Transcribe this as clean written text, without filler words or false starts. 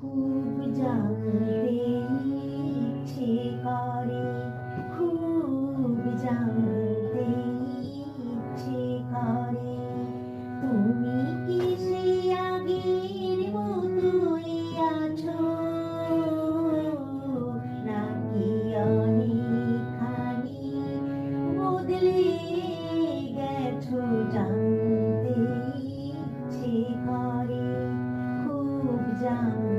খুব জানতে ইচ্ছে করে, খুব জানতে ইচ্ছে করে, তুমি কি সে আগের মতোই আছো, নাকি অনেকখানি বদলে গেছো? জানতে ইচ্ছে করে, খুব জানতে